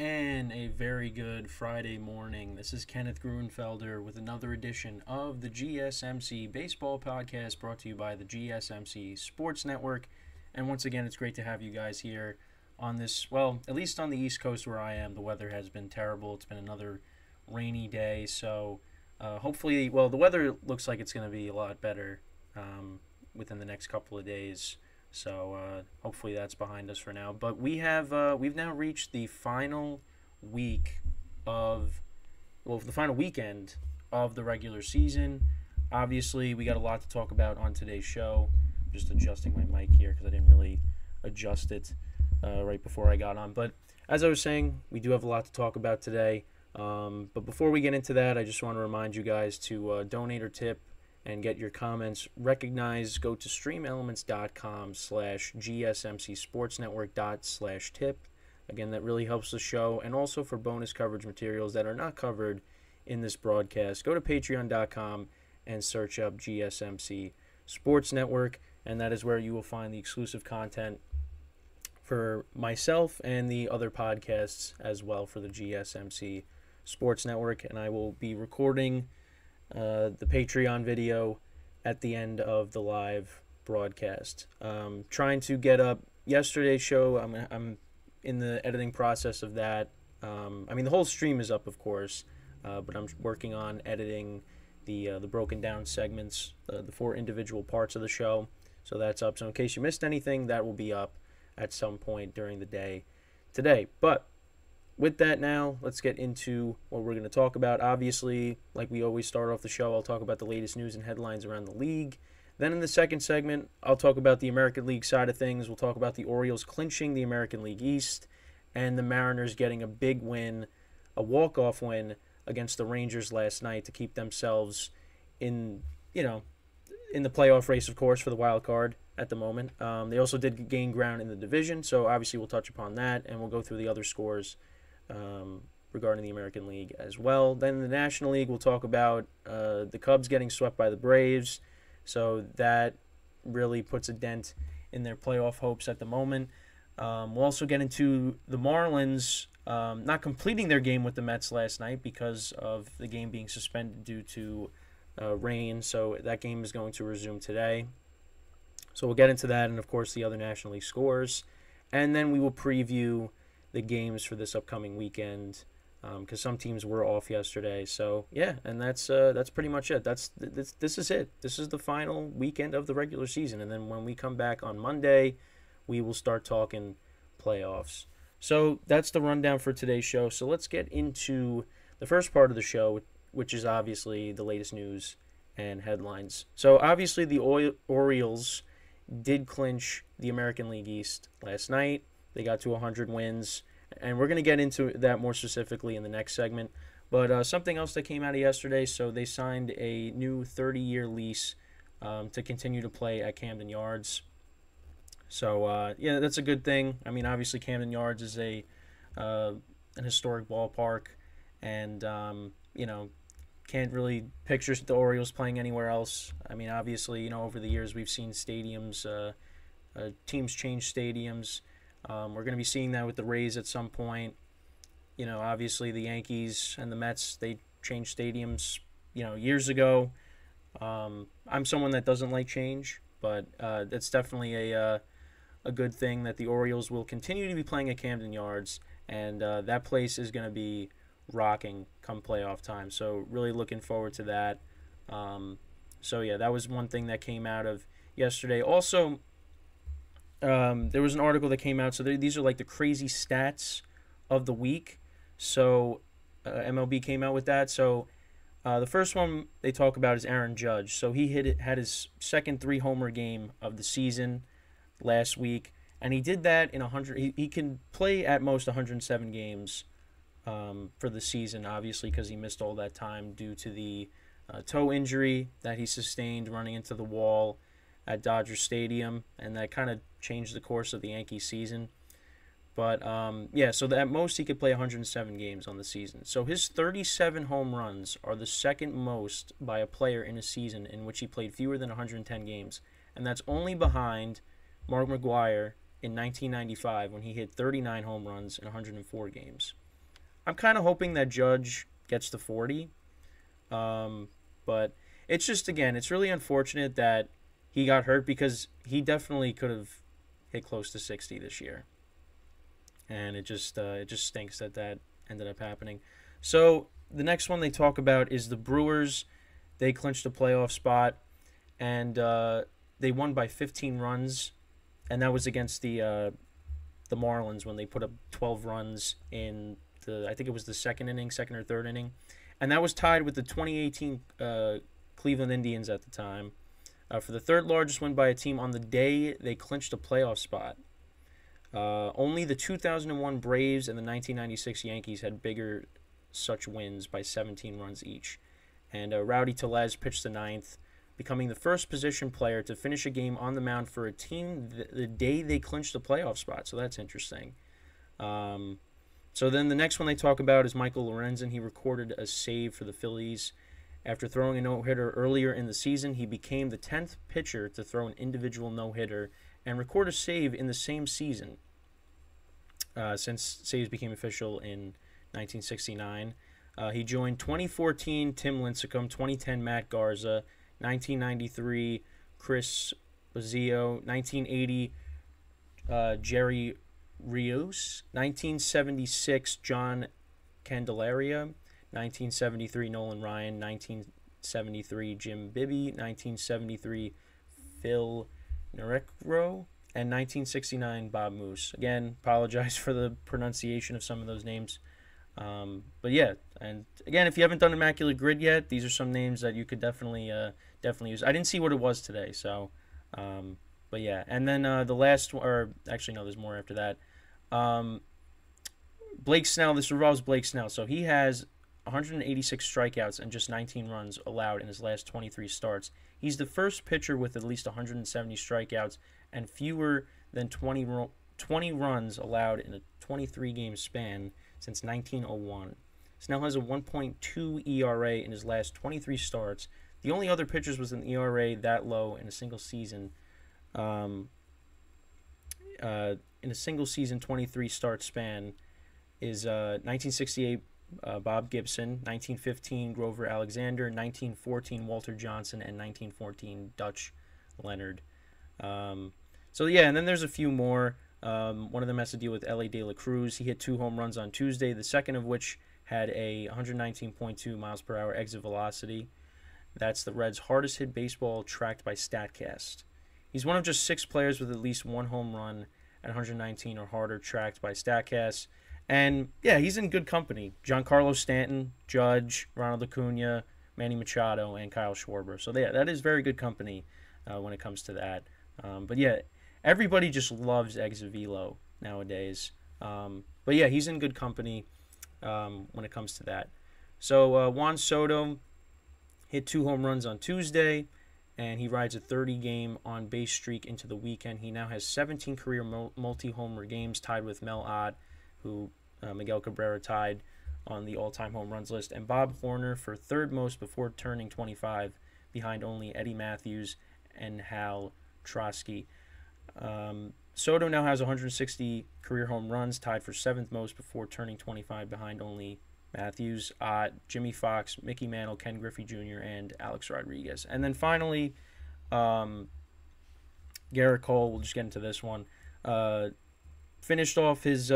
And a very good Friday morning. This is Kenneth Gruenfelder with another edition of the GSMC Baseball Podcast brought to you by the GSMC Sports Network. And once again, it's great to have you guys here on this, well, at least on the East Coast where I am, the weather has been terrible. It's been another rainy day, so hopefully, well, the weather looks like it's going to be a lot better within the next couple of days. So hopefully that's behind us for now. But we've now reached the final week the final weekend of the regular season. Obviously, we got a lot to talk about on today's show. I'm just adjusting my mic here because I didn't really adjust it right before I got on. But as I was saying, we do have a lot to talk about today. But before we get into that, I just want to remind you guys to donate or tip and get your comments recognized. Go to streamelements.com/gsmcsportsnetwork./tip. Again, that really helps the show. And also for bonus coverage materials that are not covered in this broadcast, go to patreon.com and search up GSMC Sports Network. And that is where you will find the exclusive content for myself and the other podcasts as well for the GSMC Sports Network. And I will be recording the Patreon video at the end of the live broadcast. Trying to get up yesterday's show. I'm in the editing process of that. The whole stream is up, of course, but I'm working on editing the broken down segments, the 4 individual parts of the show. So that's up. So in case you missed anything, that will be up at some point during the day today. But with that now, let's get into what we're going to talk about. Obviously, like we always start off the show, I'll talk about the latest news and headlines around the league. Then in the second segment, I'll talk about the American League side of things. We'll talk about the Orioles clinching the American League East and the Mariners getting a big win, a walk-off win against the Rangers last night to keep themselves in the playoff race, of course, for the wild card at the moment. They also did gain ground in the division, so obviously we'll touch upon that, and we'll go through the other scores regarding the American League as well. Then in the National League, we'll talk about the Cubs getting swept by the Braves. So that really puts a dent in their playoff hopes at the moment. We'll also get into the Marlins not completing their game with the Mets last night because of the game being suspended due to rain. So that game is going to resume today. So we'll get into that and, of course, the other National League scores. And then we will preview the games for this upcoming weekend because some teams were off yesterday. So yeah, and that's pretty much it. This is it. This is the final weekend of the regular season, and then when we come back on Monday, we will start talking playoffs. So that's the rundown for today's show. So let's get into the first part of the show, which is obviously the latest news and headlines. So obviously the Orioles did clinch the American League East last night. They got to 100 wins, and we're going to get into that more specifically in the next segment. But something else that came out of yesterday, so they signed a new 30-year lease to continue to play at Camden Yards. So, that's a good thing. I mean, obviously Camden Yards is an historic ballpark, and, can't really picture the Orioles playing anywhere else. I mean, obviously, over the years we've seen stadiums, teams change stadiums. We're going to be seeing that with the Rays at some point. Obviously the Yankees and the Mets, they changed stadiums, years ago. I'm someone that doesn't like change, but it's definitely a good thing that the Orioles will continue to be playing at Camden Yards, and that place is going to be rocking come playoff time. So really looking forward to that. That was one thing that came out of yesterday. Also, there was an article that came out. So these are like the crazy stats of the week. So MLB came out with that. So the first one they talk about is Aaron Judge. So he had his second 3-homer game of the season last week, and he did that in 100. He can play at most 107 games for the season, obviously, because he missed all that time due to the toe injury that he sustained running into the wall at Dodger Stadium, and that kind of changed the course of the Yankees season. But, so at most he could play 107 games on the season. So his 37 home runs are the second most by a player in a season in which he played fewer than 110 games. And that's only behind Mark McGwire in 1995 when he hit 39 home runs in 104 games. I'm kind of hoping that Judge gets to 40. But it's just, again, it's really unfortunate that he got hurt because he definitely could have hit close to 60 this year. And it just stinks that that ended up happening. So the next one they talk about is the Brewers. They clinched a playoff spot, and they won by 15 runs, and that was against the Marlins when they put up 12 runs in I think it was the second or third inning, and that was tied with the 2018 Cleveland Indians at the time for the third largest win by a team on the day they clinched a playoff spot. Only the 2001 Braves and the 1996 Yankees had bigger such wins by 17 runs each. And Rowdy Tellez pitched the ninth, becoming the first position player to finish a game on the mound for a team the day they clinched the playoff spot. So that's interesting. So then the next one they talk about is Michael Lorenzen. He recorded a save for the Phillies. After throwing a no-hitter earlier in the season, he became the 10th pitcher to throw an individual no-hitter and record a save in the same season, since saves became official in 1969. He joined 2014 Tim Lincecum, 2010 Matt Garza, 1993 Chris Bozzio, 1980 Jerry Rios, 1976 John Candelaria, 1973 Nolan Ryan, 1973 Jim Bibby, 1973 Phil Nerecro, and 1969 Bob Moose. Again, apologize for the pronunciation of some of those names. But yeah, and again, if you haven't done Immaculate Grid yet, these are some names that you could definitely use. I didn't see what it was today, so but yeah. And then the last one, or actually no, there's more after that. Blake Snell. This revolves Blake Snell. So he has 186 strikeouts and just 19 runs allowed in his last 23 starts. He's the first pitcher with at least 170 strikeouts and fewer than 20 runs allowed in a 23-game span since 1901. Snell has a 1.2 ERA in his last 23 starts. The only other pitchers with an ERA that low in a single season, 23 start span, is 1968 Bob Gibson, 1915 Grover Alexander, 1914 Walter Johnson, and 1914 Dutch Leonard. So yeah, and then there's a few more. One of them has to deal with L.A. De La Cruz. He hit 2 home runs on Tuesday, the second of which had a 119.2 miles per hour exit velocity. That's the Reds' hardest hit baseball tracked by StatCast. He's one of just 6 players with at least 1 home run at 119 or harder tracked by StatCast. And yeah, he's in good company. Giancarlo Stanton, Judge, Ronald Acuna, Manny Machado, and Kyle Schwarber. So yeah, that is very good company when it comes to that. But yeah, everybody just loves exit velo nowadays. But yeah, he's in good company when it comes to that. So Juan Soto hit 2 home runs on Tuesday, and he rides a 30-game on-base streak into the weekend. He now has 17 career multi-homer games, tied with Mel Ott, who Miguel Cabrera tied on the all-time home runs list, and Bob Horner for third most before turning 25, behind only Eddie Matthews and Hal Trotsky. Soto now has 160 career home runs, tied for 7th most before turning 25, behind only Matthews, Jimmy Fox, Mickey Mantle, Ken Griffey Jr., and Alex Rodriguez. And then finally, Garrett Cole, we'll just get into this one, finished off his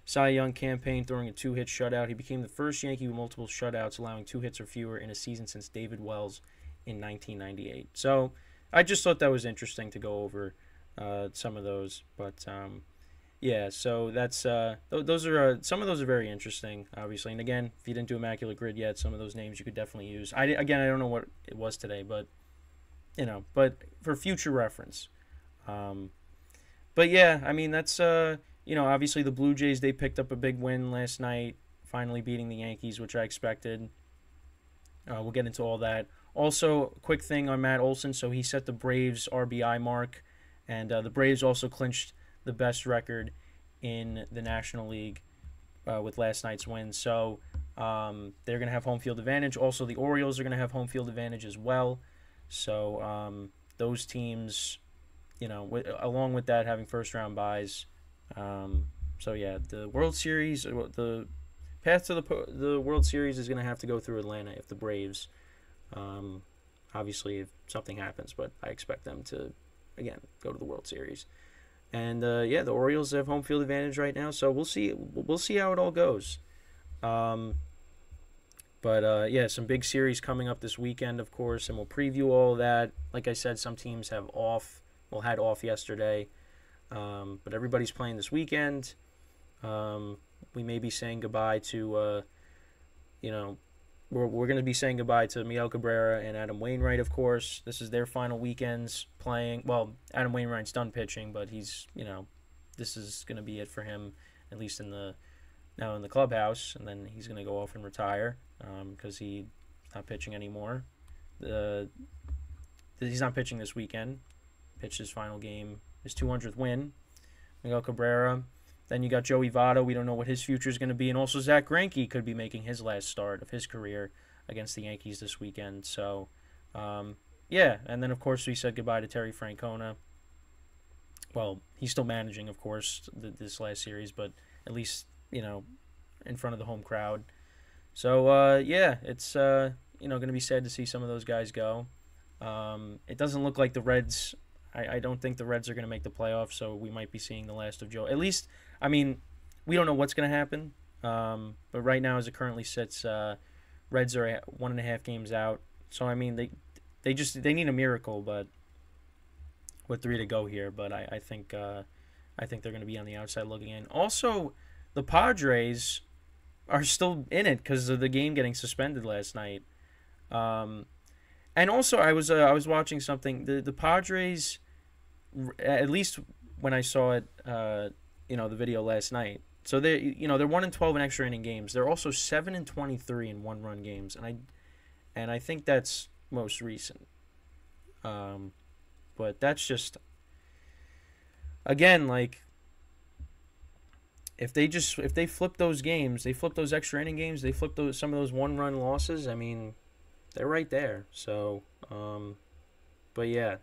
Cy Young campaign throwing a 2-hit shutout. He became the first Yankee with multiple shutouts, allowing 2 hits or fewer in a season since David Wells in 1998. So I just thought that was interesting to go over some of those. But yeah, so that's those are some of those are very interesting, obviously. And again, if you didn't do Immaculate Grid yet, some of those names you could definitely use. I don't know what it was today, but but for future reference. But yeah, I mean that's obviously the Blue Jays, they picked up a big win last night, finally beating the Yankees, which I expected. We'll get into all that. Also, quick thing on Matt Olson. So he set the Braves RBI mark, and the Braves also clinched the best record in the National League with last night's win. So they're going to have home field advantage. Also, the Orioles are going to have home field advantage as well. So those teams, along with that, having first-round byes. So yeah, the World Series, the path to the World Series is going to have to go through Atlanta if the Braves, obviously if something happens, but I expect them to, again, go to the World Series. And the Orioles have home field advantage right now, so we'll see how it all goes. But some big series coming up this weekend, of course, and we'll preview all of that. Like I said, some teams had off yesterday, but everybody's playing this weekend. We may be saying goodbye to, we're going to be saying goodbye to Miguel Cabrera and Adam Wainwright, of course. This is their final weekends playing. Well, Adam Wainwright's done pitching, but he's, this is going to be it for him, at least now in the clubhouse, and then he's going to go off and retire because he's not pitching anymore. He's not pitching this weekend. Pitched his final game, his 200th win. Miguel Cabrera. Then you got Joey Votto. We don't know what his future is going to be. And also Zach Greinke could be making his last start of his career against the Yankees this weekend. So, And then, of course, we said goodbye to Terry Francona. Well, he's still managing, of course, this last series, but at least, in front of the home crowd. So, it's, going to be sad to see some of those guys go. It doesn't look like the Reds... I don't think the Reds are going to make the playoffs, so we might be seeing the last of Joe. At least, we don't know what's going to happen. But right now, as it currently sits, Reds are 1.5 games out. So, they need a miracle, but with 3 to go here. But I think they're going to be on the outside looking in. Also, the Padres are still in it because of the game getting suspended last night. And also, I was watching something. The Padres, at least when I saw it, the video last night. So they're 1-12 in extra inning games. They're also 7-23 in 1-run games, and I think that's most recent. But that's just, again, like, if they flip those games, they flip those extra inning games, they flip some of those 1-run losses. They're right there. So, but yeah,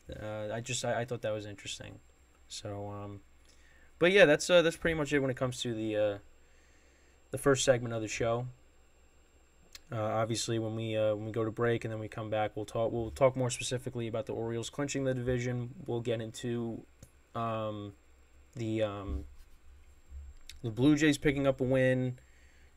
I thought that was interesting. So, but yeah, that's pretty much it when it comes to the first segment of the show. Obviously, when we go to break and then we come back, we'll talk more specifically about the Orioles clinching the division. We'll get into the Blue Jays picking up a win,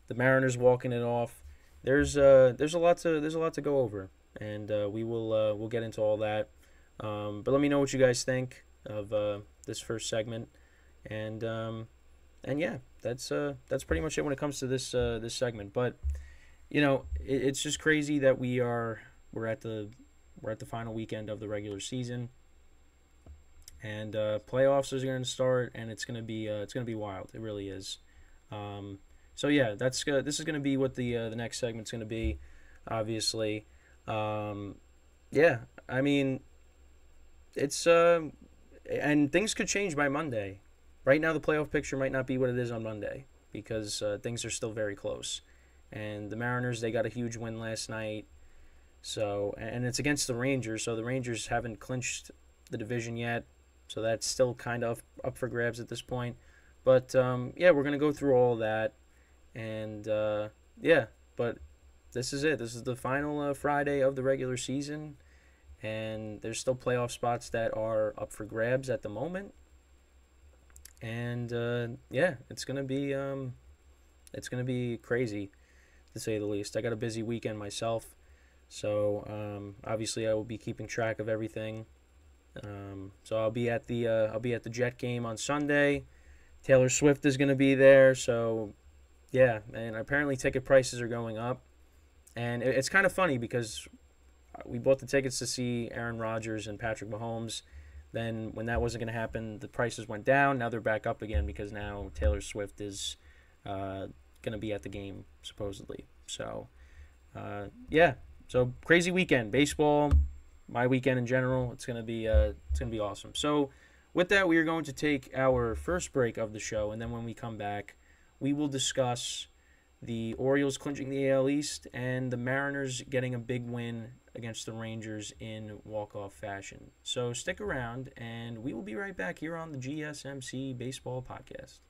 the Mariners walking it off. There's a lot to go over, and we'll get into all that. But let me know what you guys think of this first segment, and yeah, that's pretty much it when it comes to this segment. But it's just crazy that we're at the final weekend of the regular season, and playoffs are going to start, and it's going to be wild. It really is. So yeah, this is going to be what the next segment's going to be, obviously. It's and things could change by Monday. Right now, the playoff picture might not be what it is on Monday because things are still very close. And the Mariners, they got a huge win last night. So, and it's against the Rangers, so the Rangers haven't clinched the division yet. So that's still kind of up for grabs at this point. But we're going to go through all that. And, but this is it. This is the final Friday of the regular season, and there's still playoff spots that are up for grabs at the moment. And, it's going to be crazy, to say the least. I got a busy weekend myself, so obviously I will be keeping track of everything. So I'll be at the Jet game on Sunday. Taylor Swift is going to be there, so... Yeah, and apparently ticket prices are going up. And it's kind of funny because we bought the tickets to see Aaron Rodgers and Patrick Mahomes. Then when that wasn't going to happen, the prices went down. Now they're back up again because now Taylor Swift is going to be at the game, supposedly. So, so crazy weekend. Baseball, my weekend in general, it's going to be awesome. So with that, we are going to take our first break of the show, and then when we come back, we will discuss the Orioles clinching the AL East and the Mariners getting a big win against the Rangers in walk-off fashion. So stick around, and we will be right back here on the GSMC Baseball Podcast.